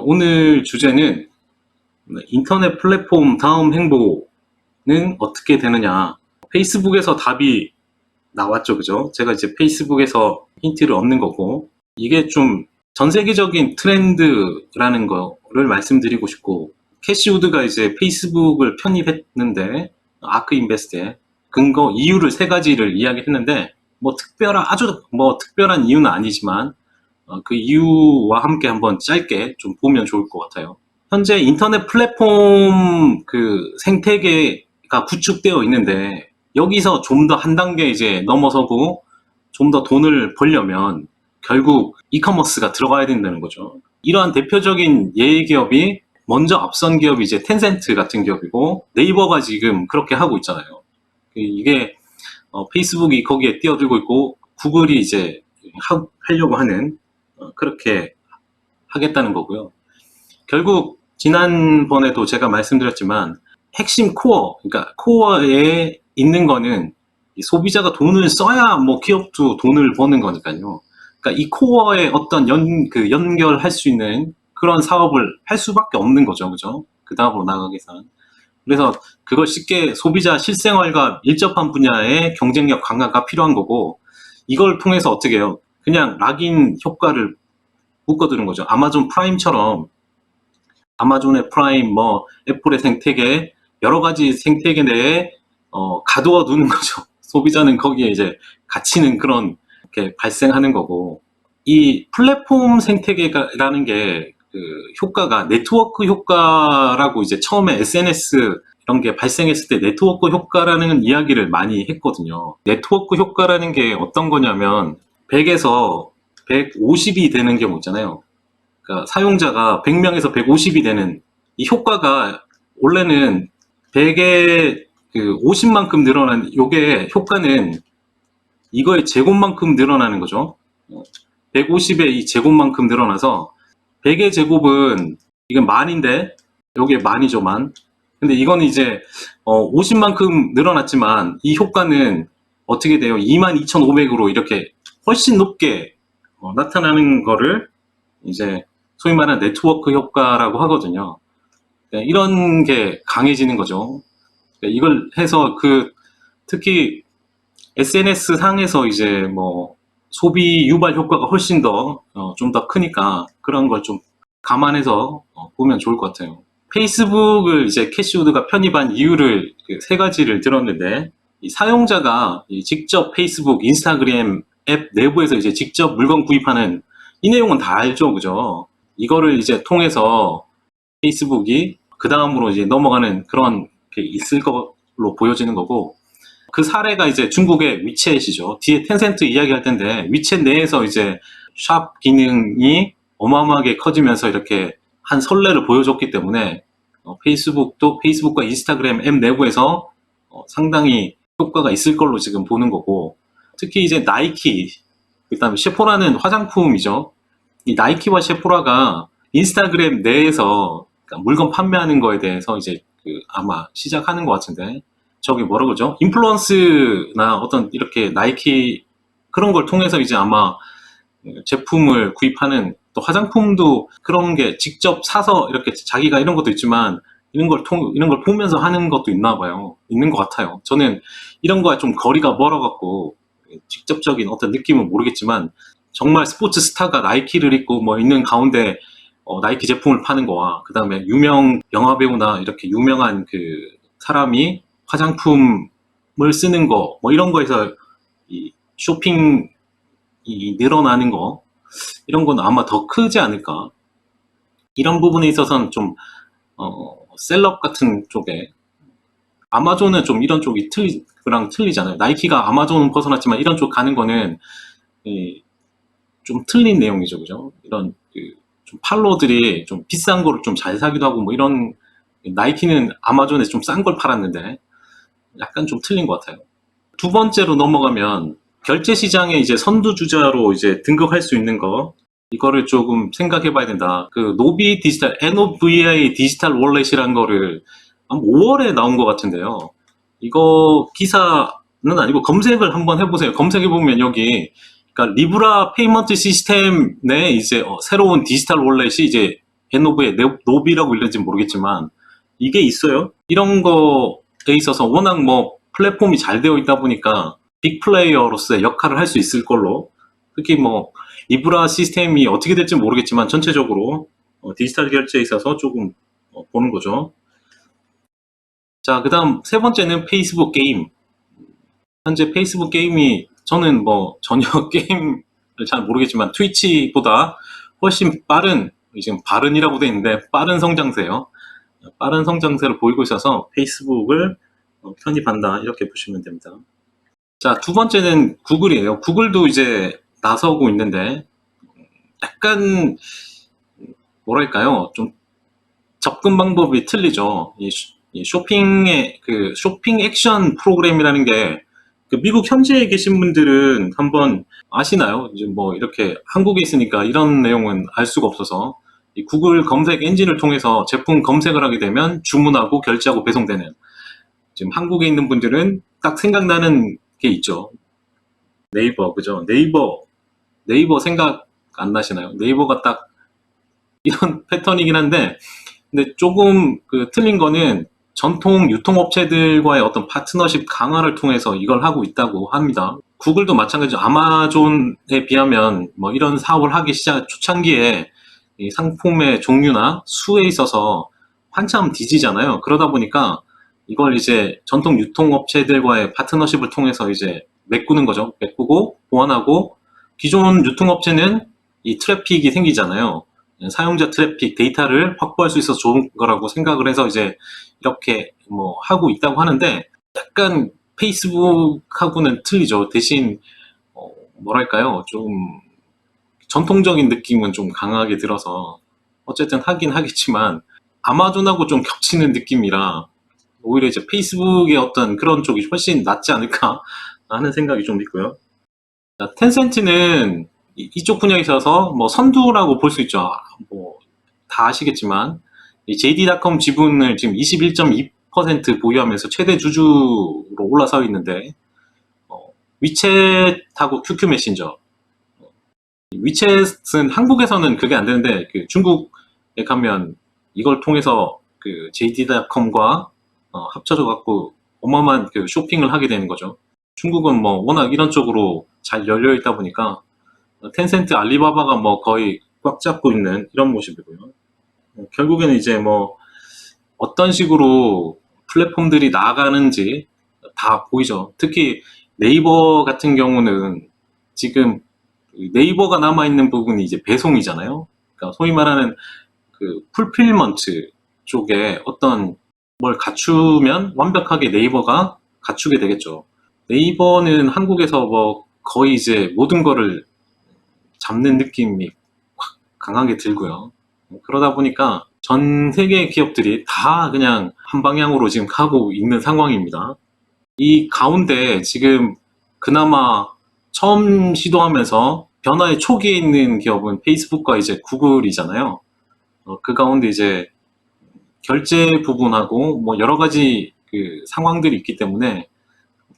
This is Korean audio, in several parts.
오늘 주제는 인터넷 플랫폼 다음 행보는 어떻게 되느냐. 페이스북에서 답이 나왔죠, 그죠? 제가 이제 페이스북에서 힌트를 얻는 거고, 이게 좀 전 세계적인 트렌드라는 거를 말씀드리고 싶고, 캐시우드가 이제 페이스북을 편입했는데, 아크 인베스트에 근거 이유를 세 가지를 이야기했는데, 아주 특별한 이유는 아니지만 그 이유와 함께 한번 짧게 좀 보면 좋을 것 같아요. 현재 인터넷 플랫폼 그 생태계가 구축되어 있는데, 여기서 좀 더 한 단계 이제 넘어서고 좀 더 돈을 벌려면 결국 이커머스가 들어가야 된다는 거죠. 이러한 대표적인 예의 기업이 먼저 앞선 기업이 이제 텐센트 같은 기업이고, 네이버가 지금 그렇게 하고 있잖아요. 이게 페이스북이 거기에 뛰어들고 있고, 구글이 이제 하려고 하는 그렇게 하겠다는 거고요. 결국 지난번에도 제가 말씀드렸지만 핵심 그러니까 코어에 있는 거는 이 소비자가 돈을 써야 기업도 돈을 버는 거니까요. 그러니까 이 코어에 어떤 연결할 수 있는 그런 사업을 할 수밖에 없는 거죠, 그죠? 그 다음으로 나가기 위해서는. 그래서 그걸 쉽게 소비자 실생활과 밀접한 분야의 경쟁력 강화가 필요한 거고, 이걸 통해서 어떻게 해요? 그냥 락인 효과를 묶어두는 거죠. 아마존 프라임처럼 아마존의 프라임, 애플의 생태계, 여러 가지 생태계 내에 가두어 두는 거죠. 소비자는 거기에 이제 갇히는 그런 게 발생하는 거고, 이 플랫폼 생태계라는 게 그 효과가 네트워크 효과라고 이제 처음에 SNS 이런 게 발생했을 때 네트워크 효과라는 이야기를 많이 했거든요. 네트워크 효과라는 게 어떤 거냐면 100에서 150이 되는 경우 있잖아요. 그러니까 사용자가 100명에서 150이 되는 이 효과가, 원래는 100에 그 50만큼 늘어난 요게 효과는 이거의 제곱만큼 늘어나는 거죠. 150의 이 제곱만큼 늘어나서 100의 제곱은 이건 만인데 요게 만이죠, 만. 근데 이거는 이제 50만큼 늘어났지만 이 효과는 어떻게 돼요? 22,500으로 이렇게 훨씬 높게 나타나는 거를 이제 소위 말하는 네트워크 효과라고 하거든요. 이런 게 강해지는 거죠. 이걸 해서 특히 SNS 상에서 이제 소비 유발 효과가 훨씬 더 좀 더 크니까 그런 걸 좀 감안해서 보면 좋을 것 같아요. 페이스북을 이제 캐시우드가 편입한 이유를 세 가지를 들었는데, 이 사용자가 직접 페이스북, 인스타그램 앱 내부에서 이제 직접 물건 구입하는 이 내용은 다 알죠, 그죠? 이거를 이제 통해서 페이스북이 그 다음으로 이제 넘어가는 그런 게 있을 걸로 보여지는 거고, 그 사례가 이제 중국의 위챗이죠. 뒤에 텐센트 이야기할 텐데, 위챗 내에서 이제 샵 기능이 어마어마하게 커지면서 이렇게 한 선례를 보여줬기 때문에 페이스북도 페이스북과 인스타그램 앱 내부에서 상당히 효과가 있을 걸로 지금 보는 거고, 특히 이제 나이키, 그다음에 셰포라는 화장품이죠. 이 나이키와 셰포라가 인스타그램 내에서 물건 판매하는 거에 대해서 이제 아마 시작하는 것 같은데, 저기 뭐라 그러죠? 인플루언스나 어떤 이렇게 나이키 그런 걸 통해서 이제 아마 제품을 구입하는, 또 화장품도 그런 게 직접 사서 이렇게 자기가 이런 것도 있지만 이런 걸 보면서 하는 것도 있나 봐요. 있는 것 같아요. 저는 이런 거와 좀 거리가 멀어갖고 직접적인 어떤 느낌은 모르겠지만, 정말 스포츠 스타가 나이키를 입고 있는 가운데 나이키 제품을 파는 거와, 그 다음에 유명 영화배우나 이렇게 유명한 그 사람이 화장품을 쓰는 거, 이런 거에서 이 쇼핑이 늘어나는 거, 이런 건 아마 더 크지 않을까. 이런 부분에 있어서는 좀 셀럽 같은 쪽에, 아마존은 좀 이런 쪽이 그랑 틀리잖아요. 나이키가 아마존은 벗어났지만 이런 쪽 가는 거는 좀 틀린 내용이죠, 그죠? 이런 좀 팔로들이 좀 비싼 거를 좀 잘 사기도 하고 이런, 나이키는 아마존에서 좀 싼 걸 팔았는데 약간 좀 틀린 것 같아요. 두 번째로 넘어가면 결제 시장에 이제 선두주자로 이제 등극할 수 있는 거, 이거를 조금 생각해 봐야 된다. 노비 디지털, NOVI 디지털 월렛이라는 거를 5월에 나온 것 같은데요. 이거 기사는 아니고 검색을 한번 해보세요. 검색해 보면 그러니까 리브라 페이먼트 시스템 내 이제 새로운 디지털 월렛이 이제 N오브의 노비라고 읽는지 모르겠지만 이게 있어요. 이런 거에 있어서 워낙 뭐 플랫폼이 잘 되어 있다 보니까 빅 플레이어로서의 역할을 할 수 있을 걸로, 특히 뭐 리브라 시스템이 어떻게 될지 모르겠지만 전체적으로 디지털 결제에 있어서 조금 보는 거죠. 자, 그 다음 세 번째는 페이스북 게임. 현재 페이스북 게임이, 저는 뭐 전혀 게임을 잘 모르겠지만 트위치보다 훨씬 빠른, 지금 발은이라고 되어 있는데 빠른 성장세요. 빠른 성장세를 보이고 있어서 페이스북을 편입한다, 이렇게 보시면 됩니다. 자, 두 번째는 구글이에요. 구글도 이제 나서고 있는데 약간 뭐랄까요, 좀 접근 방법이 틀리죠. 이 쇼핑의 그 쇼핑 액션 프로그램이라는 게, 그 미국 현지에 계신 분들은 한번 아시나요? 이제 뭐 이렇게 한국에 있으니까 이런 내용은 알 수가 없어서, 이 구글 검색 엔진을 통해서 제품 검색을 하게 되면 주문하고 결제하고 배송되는, 지금 한국에 있는 분들은 딱 생각나는 게 있죠. 네이버, 그죠? 네이버 생각 안 나시나요? 네이버가 딱 이런 패턴이긴 한데, 근데 조금 그 틀린 거는 전통 유통업체들과의 어떤 파트너십 강화를 통해서 이걸 하고 있다고 합니다. 구글도 마찬가지로 아마존에 비하면 뭐 이런 사업을 하기 시작 초창기에 이 상품의 종류나 수에 있어서 한참 뒤지잖아요. 그러다 보니까 이걸 이제 전통 유통업체들과의 파트너십을 통해서 이제 메꾸는 거죠. 메꾸고 보완하고, 기존 유통업체는 이 트래픽이 생기잖아요. 사용자 트래픽 데이터를 확보할 수 있어서 좋은 거라고 생각을 해서 이제 이렇게 뭐 하고 있다고 하는데, 약간 페이스북하고는 틀리죠. 대신 뭐랄까요, 좀 전통적인 느낌은 좀 강하게 들어서 어쨌든 하긴 하겠지만 아마존하고 좀 겹치는 느낌이라 오히려 이제 페이스북의 어떤 그런 쪽이 훨씬 낫지 않을까 하는 생각이 좀 있고요. 자, 텐센트는 이쪽 분야에 있어서 뭐 선두라고 볼 수 있죠. 뭐 다 아시겠지만 이 JD.com 지분을 지금 21.2% 보유하면서 최대 주주로 올라서 있는데, 위챗하고 QQ 메신저, 위챗은 한국에서는 그게 안 되는데 그 중국에 가면 이걸 통해서 그 JD.com과 합쳐져 갖고 어마어마한 그 쇼핑을 하게 되는 거죠. 중국은 뭐 워낙 이런 쪽으로 잘 열려 있다 보니까 텐센트, 알리바바가 뭐 거의 꽉 잡고 있는 이런 모습이고요. 결국에는 이제 뭐 어떤 식으로 플랫폼들이 나아가는지 다 보이죠. 특히 네이버 같은 경우는 지금 네이버가 남아있는 부분이 이제 배송이잖아요. 그러니까 소위 말하는 그 풀필먼트 쪽에 어떤 뭘 갖추면 완벽하게 네이버가 갖추게 되겠죠. 네이버는 한국에서 뭐 거의 이제 모든 거를 잡는 느낌이 확 강하게 들고요. 그러다 보니까 전 세계 기업들이 다 그냥 한 방향으로 지금 가고 있는 상황입니다. 이 가운데 지금 그나마 처음 시도하면서 변화의 초기에 있는 기업은 페이스북과 이제 구글이잖아요. 그 가운데 이제 결제 부분하고 뭐 여러 가지 그 상황들이 있기 때문에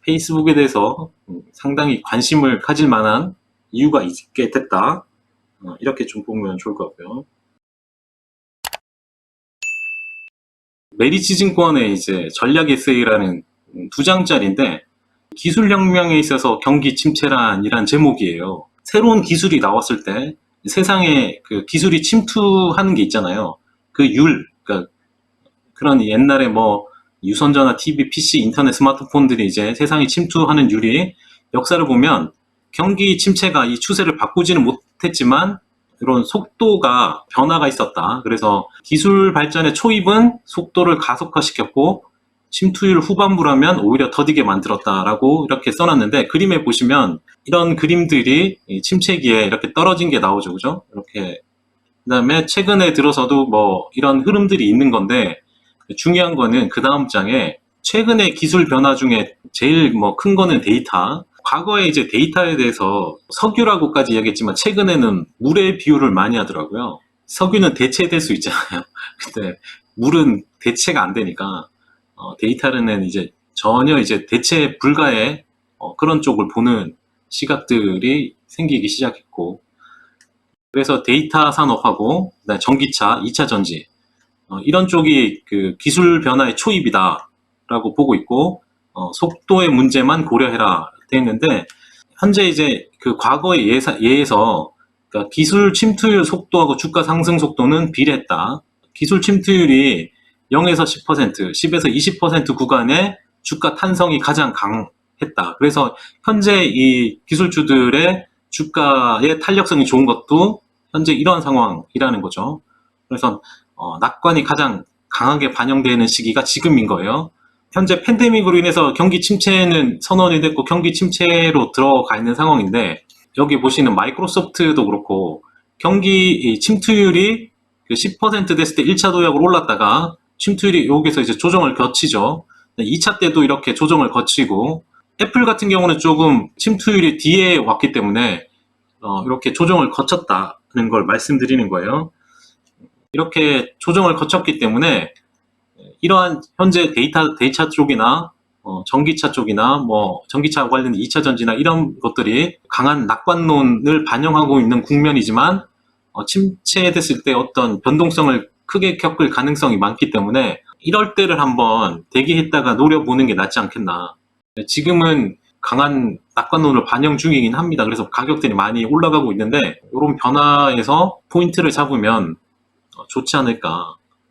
페이스북에 대해서 상당히 관심을 가질 만한 이유가 있게 됐다. 이렇게 좀 보면 좋을 것 같고요. 메리츠증권의 이제 전략 에세이라는 두 장짜리인데, 기술혁명에 있어서 경기 침체란이란 제목이에요. 새로운 기술이 나왔을 때 세상에 그 기술이 침투하는 게 있잖아요. 그 그러니까 그런 옛날에 뭐 유선전화, TV, PC, 인터넷, 스마트폰들이 이제 세상에 침투하는 율이, 역사를 보면 경기 침체가 이 추세를 바꾸지는 못했지만 이런 속도가 변화가 있었다. 그래서 기술 발전의 초입은 속도를 가속화시켰고 침투율 후반부라면 오히려 더디게 만들었다라고 이렇게 써놨는데, 그림에 보시면 이런 그림들이 침체기에 이렇게 떨어진 게 나오죠. 그죠? 이렇게. 그 다음에 최근에 들어서도 뭐 이런 흐름들이 있는 건데, 중요한 거는 그 다음 장에 최근의 기술 변화 중에 제일 뭐 큰 거는 데이터. 과거에 이제 데이터에 대해서 석유라고까지 이야기했지만 최근에는 물의 비유를 많이 하더라고요. 석유는 대체될 수 있잖아요. 근데 물은 대체가 안 되니까 데이터는 이제 전혀 이제 대체 불가의 그런 쪽을 보는 시각들이 생기기 시작했고, 그래서 데이터 산업하고 그다음에 전기차, 2차 전지 이런 쪽이 그 기술 변화의 초입이다라고 보고 있고 속도의 문제만 고려해라 돼 있는데 현재 이제 그 과거의 예에서 그러니까 기술 침투율 속도하고 주가 상승 속도는 비례했다. 기술 침투율이 0에서 10%, 10에서 20% 구간의 주가 탄성이 가장 강했다. 그래서 현재 이 기술주들의 주가의 탄력성이 좋은 것도 현재 이러한 상황이라는 거죠. 그래서 낙관이 가장 강하게 반영되는 시기가 지금인 거예요. 현재 팬데믹으로 인해서 경기 침체는 선언이 됐고 경기 침체로 들어가 있는 상황인데 여기 보시는 마이크로소프트도 그렇고 경기 침투율이 10% 됐을 때 1차 도약으로 올랐다가 침투율이 여기서 이제 조정을 거치죠. 2차 때도 이렇게 조정을 거치고 애플 같은 경우는 조금 침투율이 뒤에 왔기 때문에 이렇게 조정을 거쳤다는 걸 말씀드리는 거예요. 이렇게 조정을 거쳤기 때문에 이러한 현재 데이터 쪽이나 전기차 쪽이나 뭐 전기차 관련 2차 전지나 이런 것들이 강한 낙관론을 반영하고 있는 국면이지만 침체됐을 때 어떤 변동성을 크게 겪을 가능성이 많기 때문에 이럴 때를 한번 대기했다가 노려보는 게 낫지 않겠나. 지금은 강한 낙관론을 반영 중이긴 합니다. 그래서 가격들이 많이 올라가고 있는데 이런 변화에서 포인트를 잡으면 좋지 않을까.